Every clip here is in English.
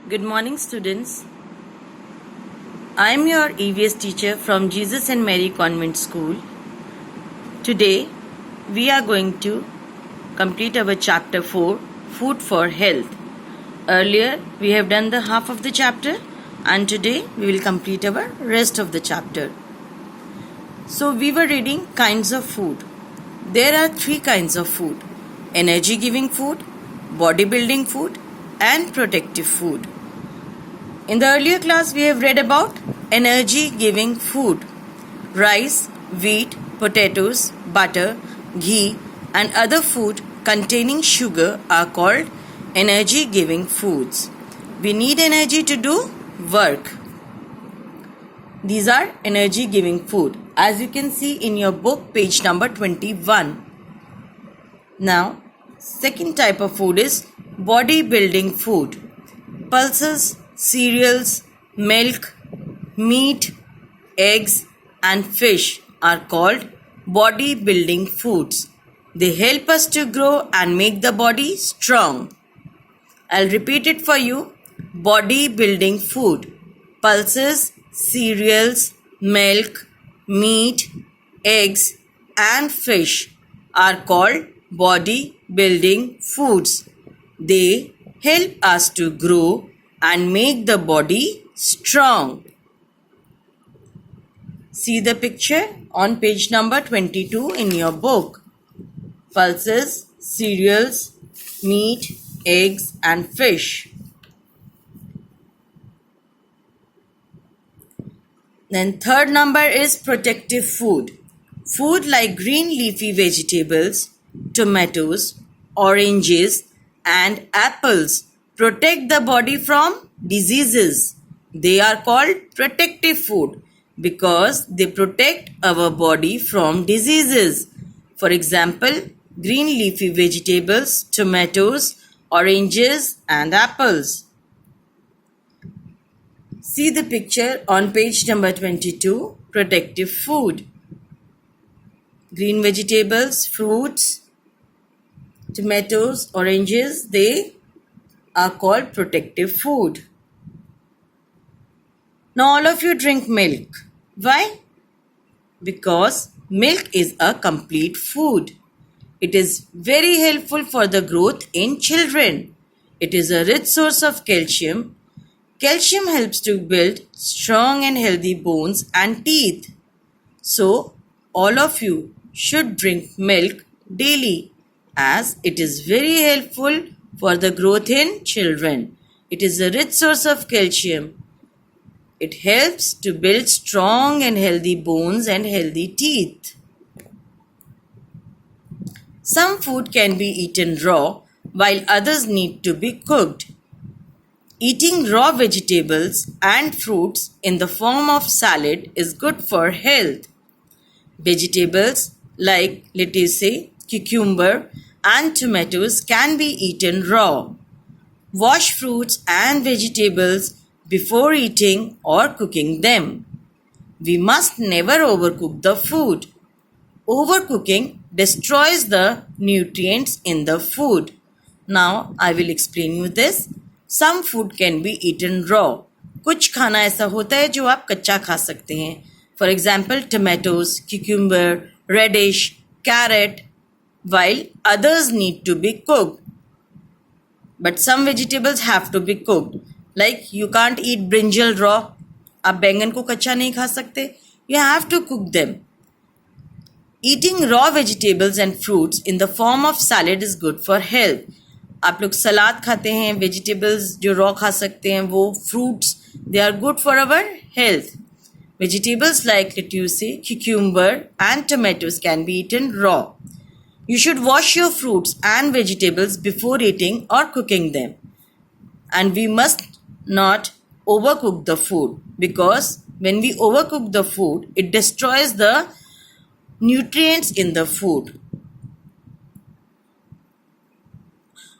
Good morning, students. I am your EVS teacher from Jesus and Mary Convent School. Today, we are going to complete our chapter 4, Food for Health. Earlier, we have done the half of the chapter, and today we will complete our rest of the chapter. So, we were reading kinds of food. There are 3 kinds of food: energy giving food, bodybuilding food, and protective food. In the earlier class, we have read about energy-giving food. Rice, wheat, potatoes, butter, ghee, and other food containing sugar are called energy-giving foods. We need energy to do work. These are energy-giving food, as you can see in your book, page number 21. Now, second type of food is bodybuilding food. Pulses, cereals, milk, meat, eggs, and fish are called bodybuilding foods. They help us to grow and make the body strong. I'll repeat it for you. Bodybuilding food. Pulses, cereals, milk, meat, eggs, and fish are called bodybuilding foods. They help us to grow and make the body strong. See the picture on page number 22 in your book. Pulses, cereals, meat, eggs, and fish. Then third number is protective food. Food like green leafy vegetables, tomatoes, oranges, and apples protect the body from diseases. They are called protective food because they protect our body from diseases. For example, green leafy vegetables, tomatoes, oranges, and apples. See the picture on page number 22, protective food. Green vegetables, fruits, tomatoes, oranges, they are called protective food. Now all of you drink milk. Why? Because milk is a complete food. It is very helpful for the growth in children. It is a rich source of calcium. Calcium helps to build strong and healthy bones and teeth. So, all of you should drink milk daily as it is very helpful for the growth in children. It is a rich source of calcium. It helps to build strong and healthy bones and healthy teeth. Some food can be eaten raw while others need to be cooked. Eating raw vegetables and fruits in the form of salad is good for health. Vegetables like lettuce, cucumber, and tomatoes can be eaten raw. Wash fruits and vegetables before eating or cooking them. We must never overcook the food. Overcooking destroys the nutrients in the food. Now I will explain you this. Some food can be eaten raw. कुछ खाना ऐसा होता है जो आप कच्चा खा सकते हैं. For example, tomatoes, cucumber, radish, carrot, while others need to be cooked. But some vegetables have to be cooked. Like you can't eat brinjal raw. आप बैंगन को कच्चा नहीं खा सकते. You have to cook them. Eating raw vegetables and fruits in the form of salad is good for health. आप लोग सलाद खाते हैं, वेजिटेबल्स जो रॉ खा सकते हैं, वो fruits, they are good for our health. Vegetables like lettuce, cucumber, and tomatoes can be eaten raw. You should wash your fruits and vegetables before eating or cooking them. And we must not overcook the food because when we overcook the food, it destroys the nutrients in the food.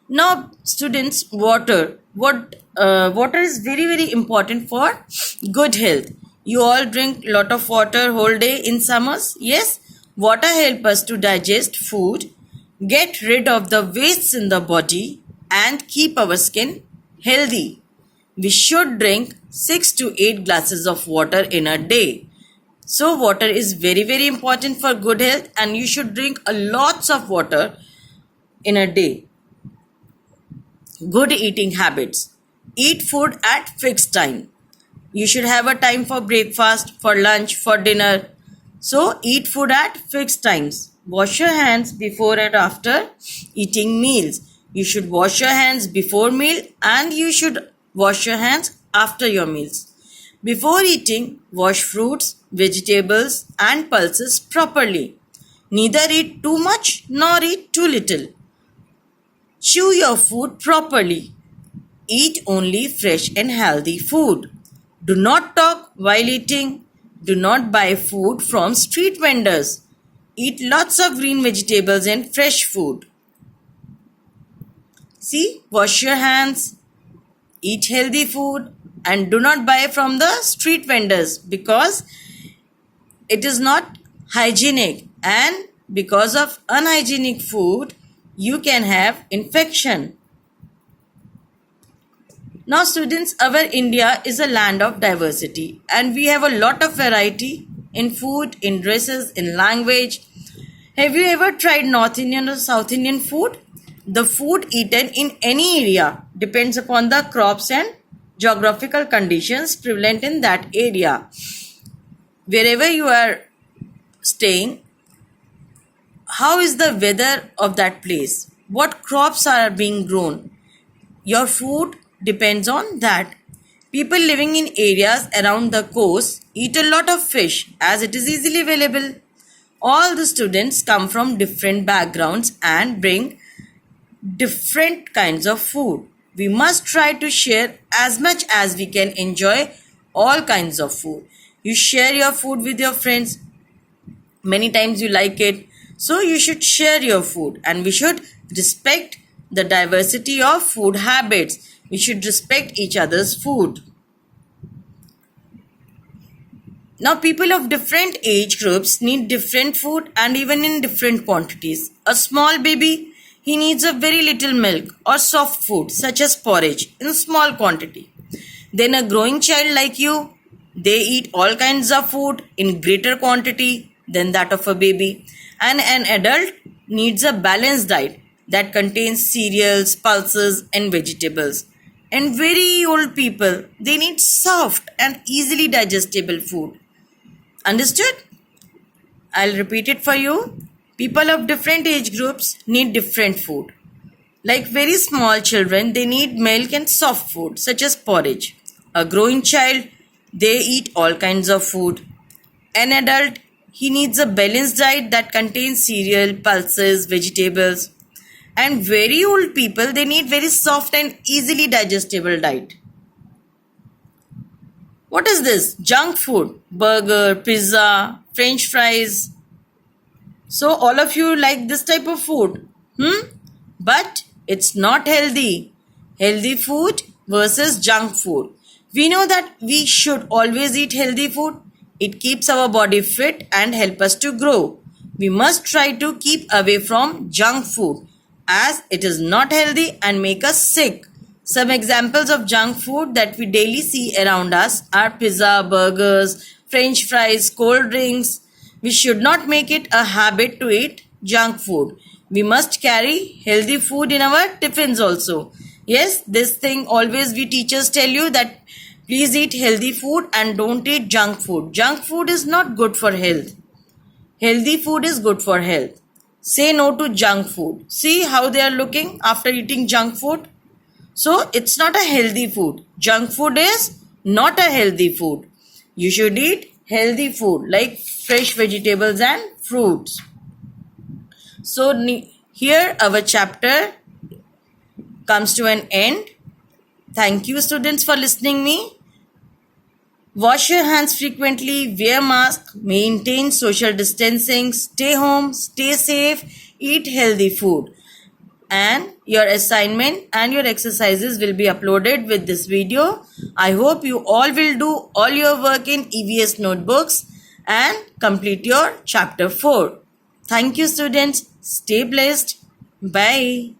Now, students, water. Water is very, very important for good health. You all drink lot of water whole day in summers. Yes, water helps us to digest food, get rid of the wastes in the body, and keep our skin healthy. We should drink 6 to 8 glasses of water in a day. So water is very, very important for good health, and you should drink a lots of water in a day. Good eating habits. Eat food at fixed time. You should have a time for breakfast, for lunch, for dinner. So eat food at fixed times. Wash your hands before and after eating meals. You should wash your hands before meal, and you should wash your hands after your meals. Before eating, wash fruits, vegetables and pulses properly. Neither eat too much nor eat too little. Chew your food properly. Eat only fresh and healthy food. Do not talk while eating. Do not buy food from street vendors. Eat lots of green vegetables and fresh food. See, wash your hands, eat healthy food, and do not buy from the street vendors because it is not hygienic, and because of unhygienic food you can have infection. Now students, our India is a land of diversity, and we have a lot of variety in food, in dresses, in language. Have you ever tried North Indian or South Indian food? The food eaten in any area depends upon the crops and geographical conditions prevalent in that area. Wherever you are staying, how is the weather of that place? What crops are being grown? Your food depends on that. People living in areas around the coast eat a lot of fish as it is easily available. All the students come from different backgrounds and bring different kinds of food. We must try to share as much as we can enjoy all kinds of food. You share your food with your friends. Many times you like it. So you should share your food, and we should respect the diversity of food habits. We should respect each other's food. Now, people of different age groups need different food and even in different quantities. A small baby, he needs a very little milk or soft food such as porridge in small quantity. Then a growing child like you, they eat all kinds of food in greater quantity than that of a baby. And an adult needs a balanced diet that contains cereals, pulses and vegetables. And very old people, they need soft and easily digestible food. Understood? I'll repeat it for you. People of different age groups need different food. Like very small children, they need milk and soft food such as porridge. A growing child, they eat all kinds of food. An adult, he needs a balanced diet that contains cereal, pulses, vegetables. And very old people, they need very soft and easily digestible diet. What is this? Junk food, burger, pizza, French fries. So all of you like this type of food. But it's not healthy. Healthy food versus junk food. We know that we should always eat healthy food. It keeps our body fit and help us to grow. We must try to keep away from junk food as it is not healthy and make us sick. Some examples of junk food that we daily see around us are pizza, burgers, French fries, cold drinks. We should not make it a habit to eat junk food. We must carry healthy food in our tiffins also. Yes, this thing always we teachers tell you that please eat healthy food and don't eat junk food. Junk food is not good for health. Healthy food is good for health. Say no to junk food. See how they are looking after eating junk food. So it's not a healthy food. Junk food is not a healthy food. You should eat healthy food like fresh vegetables and fruits. So here our chapter comes to an end. Thank you students for listening me. Wash your hands frequently, wear mask, maintain social distancing, stay home, stay safe, eat healthy food. And your assignment and your exercises will be uploaded with this video. I hope you all will do all your work in EVS notebooks and complete your chapter 4. Thank you students. Stay blessed. Bye.